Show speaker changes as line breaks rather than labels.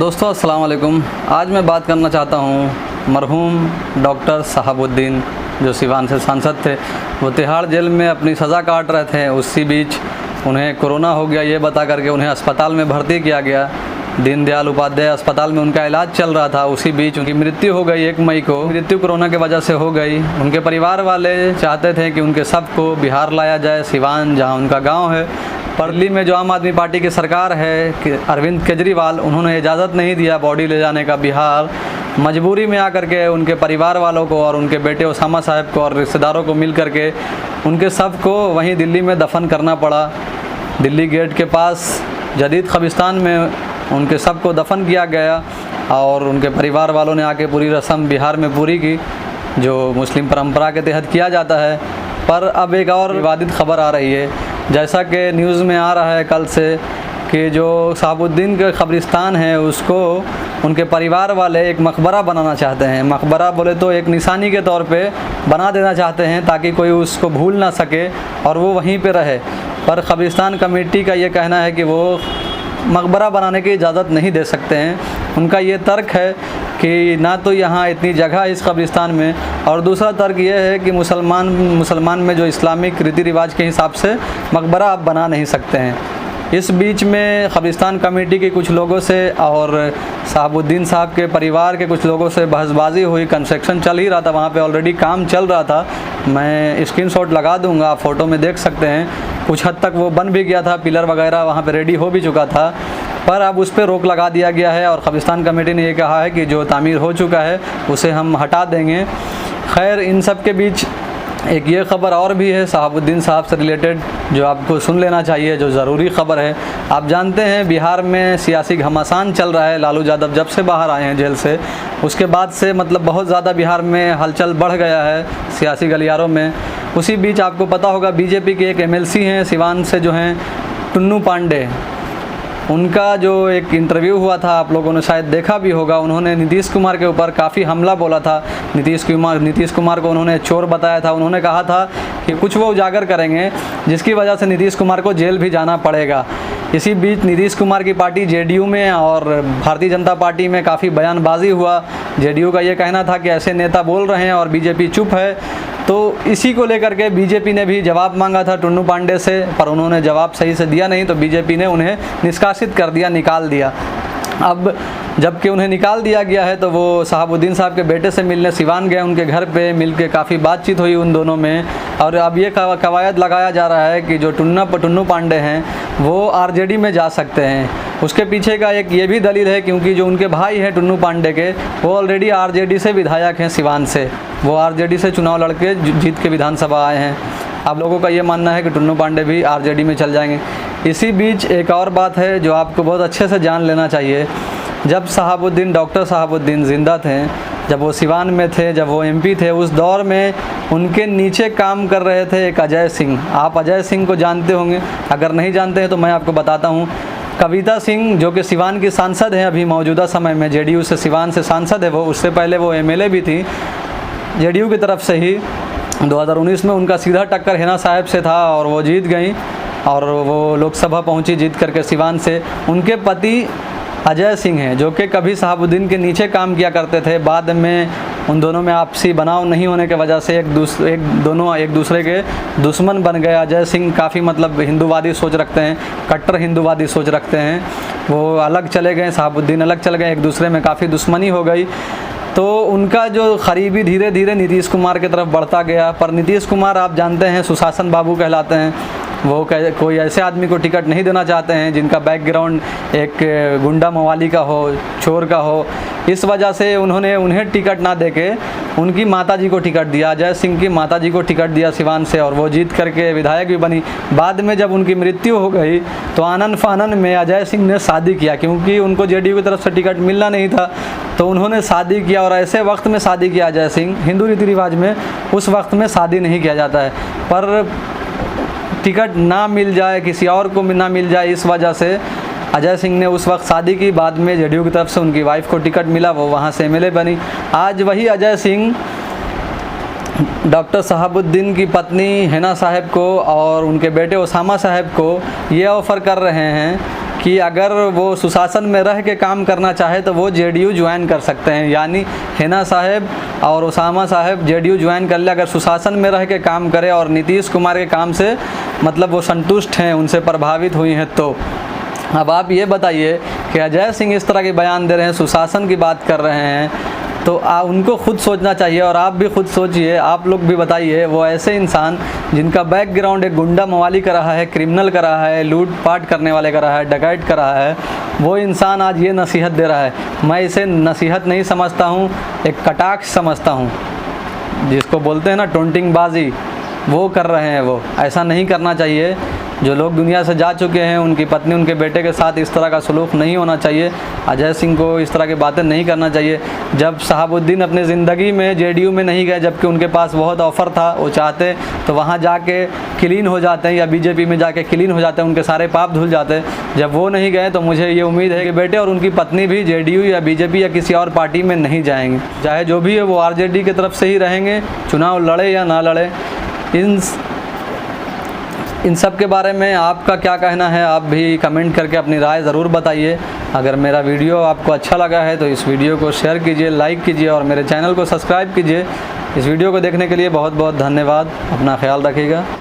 दोस्तों अस्सलाम वालेकुम। आज मैं बात करना चाहता हूँ मरहूम डॉक्टर शहाबुद्दीन जो सिवान से सांसद थे। वो तिहाड़ जेल में अपनी सज़ा काट रहे थे, उसी बीच उन्हें कोरोना हो गया। ये बता करके उन्हें अस्पताल में भर्ती किया गया। दीनदयाल उपाध्याय अस्पताल में उनका इलाज चल रहा था। उसी बीच उनकी मृत्यु हो गई। 1 मई को मृत्यु कोरोना की वजह से हो गई। उनके परिवार वाले चाहते थे कि उनके शव को बिहार लाया जाए, सिवान जहाँ उनका गाँव है। पर दिल्ली में जो आम आदमी पार्टी की सरकार है कि अरविंद केजरीवाल, उन्होंने इजाज़त नहीं दिया बॉडी ले जाने का बिहार। मजबूरी में आकर के उनके परिवार वालों को और उनके बेटे उसामा साहब को और रिश्तेदारों को मिल करके उनके शव को वहीं दिल्ली में दफन करना पड़ा। दिल्ली गेट के पास जदीद कब्रिस्तान में उनके शव को दफन किया गया और उनके परिवार वालों ने आके पूरी रस्म बिहार में पूरी की, जो मुस्लिम परंपरा के तहत किया जाता है। पर अब एक और विवादित खबर आ रही है, जैसा कि न्यूज़ में आ रहा है कल से, कि जो शहाबुद्दीन के कब्रिस्तान है उसको उनके परिवार वाले एक मकबरा बनाना चाहते हैं। मकबरा बोले तो एक निशानी के तौर पे बना देना चाहते हैं ताकि कोई उसको भूल ना सके और वो वहीं पे रहे। पर कब्रिस्तान कमेटी का ये कहना है कि वो मकबरा बनाने की इजाज़त नहीं दे सकते हैं। उनका ये तर्क है कि ना तो यहाँ इतनी जगह है इस कब्रिस्तान में, और दूसरा तर्क ये है कि मुसलमान में जो इस्लामिक रीति रिवाज के हिसाब से मकबरा आप बना नहीं सकते हैं। इस बीच में कब्रिस्तान कमेटी के कुछ लोगों से और शहाबुद्दीन साहब के परिवार के कुछ लोगों से बहसबाजी हुई। कंस्ट्रक्शन चल ही रहा था, वहाँ पे ऑलरेडी काम चल रहा था। मैं स्क्रीनशॉट लगा दूंगा, आप फ़ोटो में देख सकते हैं। कुछ हद तक वो बन भी गया था, पिलर वगैरह वहाँ पे रेडी हो भी चुका था, पर अब उस पर रोक लगा दिया गया है। और कब्रिस्तान कमेटी ने ये कहा है कि जो तामीर हो चुका है उसे हम हटा देंगे। खैर, इन सब के बीच एक ये ख़बर और भी है शहाबुद्दीन साहब से रिलेटेड, जो आपको सुन लेना चाहिए, जो ज़रूरी ख़बर है। आप जानते हैं बिहार में सियासी घमासान चल रहा है। लालू यादव जब से बाहर आए हैं जेल से, उसके बाद से मतलब बहुत ज़्यादा बिहार में हलचल बढ़ गया है सियासी गलियारों में। उसी बीच आपको पता होगा बीजेपी के एक एमएलसी हैं सिवान से, जो हैं टुन्नू पांडे। उनका जो एक इंटरव्यू हुआ था, आप लोगों ने शायद देखा भी होगा। उन्होंने नीतीश कुमार के ऊपर काफ़ी हमला बोला था। नीतीश कुमार को उन्होंने चोर बताया था। उन्होंने कहा था कि कुछ वो उजागर करेंगे जिसकी वजह से नीतीश कुमार को जेल भी जाना पड़ेगा। इसी बीच नीतीश कुमार की पार्टी जेडीयू में और भारतीय जनता पार्टी में काफ़ी बयानबाजी हुआ। जेडीयू का ये कहना था कि ऐसे नेता बोल रहे हैं और बीजेपी चुप है। तो इसी को लेकर के बीजेपी ने भी जवाब मांगा था टुन्नू पांडे से, पर उन्होंने जवाब सही से दिया नहीं, तो बीजेपी ने उन्हें निष्कासित कर दिया, निकाल दिया। अब जबकि उन्हें निकाल दिया गया है तो वो शहाबुद्दीन साहब के बेटे से मिलने सिवान गए। उनके घर पे मिल के काफ़ी बातचीत हुई उन दोनों में, और अब ये कवायद लगाया जा रहा है कि जो टुन्नू पांडे हैं वो आरजेडी में जा सकते हैं। उसके पीछे का एक ये भी दलील है क्योंकि जो उनके भाई हैं टुन्नू पांडे के, वो ऑलरेडी आरजेडी से विधायक हैं सिवान से। वो आरजेडी से चुनाव लड़के जीत के विधानसभा आए हैं। आप लोगों का ये मानना है कि टुन्नू पांडे भी आरजेडी में चल जाएंगे। इसी बीच एक और बात है जो आपको बहुत अच्छे से जान लेना चाहिए। जब डॉक्टर शहाबुद्दीन ज़िंदा थे, जब वो सिवान में थे, जब वो एमपी थे, उस दौर में उनके नीचे काम कर रहे थे एक अजय सिंह। आप अजय सिंह को जानते होंगे, अगर नहीं जानते हैं तो मैं आपको बताता हूँ। कविता सिंह जो कि सिवान की सांसद हैं अभी मौजूदा समय में, जेडीयू से सिवान से सांसद है वो। उससे पहले वो एमएलए भी थी जेडीयू की तरफ से ही। 2019 में उनका सीधा टक्कर हिना साहब से था और वो जीत गई और वो लोकसभा पहुंची जीत करके सिवान से। उनके पति अजय सिंह हैं जो कि कभी शहाबुद्दीन के नीचे काम किया करते थे। बाद में उन दोनों में आपसी बनाव नहीं होने की वजह से दोनों एक दूसरे के दुश्मन बन गए। अजय सिंह काफ़ी मतलब हिंदूवादी सोच रखते हैं, कट्टर हिंदूवादी सोच रखते हैं। वो अलग चले गए, शहाबुद्दीन अलग चले गए, एक दूसरे में काफ़ी दुश्मनी हो गई। तो उनका जो करीबी धीरे धीरे नीतीश कुमार की तरफ बढ़ता गया। पर नीतीश कुमार आप जानते हैं सुशासन बाबू कहलाते हैं। वो कोई ऐसे आदमी को टिकट नहीं देना चाहते हैं जिनका बैकग्राउंड एक गुंडा मवाली का हो, चोर का हो। इस वजह से उन्हें टिकट ना देके उनकी माताजी को टिकट दिया, अजय सिंह की माताजी को टिकट दिया सिवान से, और वो जीत करके विधायक भी बनी। बाद में जब उनकी मृत्यु हो गई तो आनन फानन में अजय सिंह ने शादी किया, क्योंकि उनको जेडीयू की तरफ से टिकट मिलना नहीं था तो उन्होंने शादी किया। और ऐसे वक्त में शादी किया अजय सिंह, हिंदू रीति रिवाज में उस वक्त में शादी नहीं किया जाता है। पर टिकट ना मिल जाए, किसी और को ना मिल जाए, इस वजह से अजय सिंह ने उस वक्त शादी की। बाद में जेडीयू की तरफ से उनकी वाइफ को टिकट मिला, वो वहाँ से एमएलए बनी। आज वही अजय सिंह डॉक्टर शहाबुद्दीन की पत्नी हिना साहब को और उनके बेटे उसामा साहब को ये ऑफ़र कर रहे हैं कि अगर वो सुशासन में रह के काम करना चाहे तो वो जेडीयू ज्वाइन कर सकते हैं। यानी हिना साहब और उसामा साहब जेडीयू ज्वाइन कर ले, अगर सुशासन में रह के काम करे और नीतीश कुमार के काम से मतलब वो संतुष्ट हैं, उनसे प्रभावित हुई हैं। तो अब आप ये बताइए कि अजय सिंह इस तरह के बयान दे रहे हैं, सुशासन की बात कर रहे हैं, तो उनको खुद सोचना चाहिए और आप भी खुद सोचिए, आप लोग भी बताइए। वो ऐसे इंसान जिनका बैकग्राउंड एक गुंडा मवाली का रहा है, क्रिमिनल का रहा है, लूट पाट करने वाले का रहा है, डकैत का रहा है, वो इंसान आज ये नसीहत दे रहा है। मैं इसे नसीहत नहीं समझता हूँ, एक कटाक्ष समझता हूँ, जिसको बोलते हैं ना टोंटिंगबाजी, वो कर रहे हैं। वो ऐसा नहीं करना चाहिए। जो लोग दुनिया से जा चुके हैं, उनकी पत्नी उनके बेटे के साथ इस तरह का सलूक नहीं होना चाहिए। अजय सिंह को इस तरह की बातें नहीं करना चाहिए। जब शहाबुद्दीन अपने ज़िंदगी में जेडीयू में नहीं गए, जबकि उनके पास बहुत ऑफ़र था, वो चाहते तो वहाँ जाके क्लीन हो जाते हैं, या बीजेपी में जाके क्लीन हो जाते हैं, उनके सारे पाप धुल जाते हैं। जब वो नहीं गए तो मुझे ये उम्मीद है कि बेटे और उनकी पत्नी भी जेडीयू या बीजेपी या किसी और पार्टी में नहीं जाएंगे। चाहे जो भी है वो आरजेडी की तरफ से ही रहेंगे, चुनाव लड़े या ना लड़े। इन सब के बारे में आपका क्या कहना है, आप भी कमेंट करके अपनी राय ज़रूर बताइए। अगर मेरा वीडियो आपको अच्छा लगा है तो इस वीडियो को शेयर कीजिए, लाइक कीजिए और मेरे चैनल को सब्सक्राइब कीजिए। इस वीडियो को देखने के लिए बहुत बहुत धन्यवाद। अपना ख्याल रखिएगा।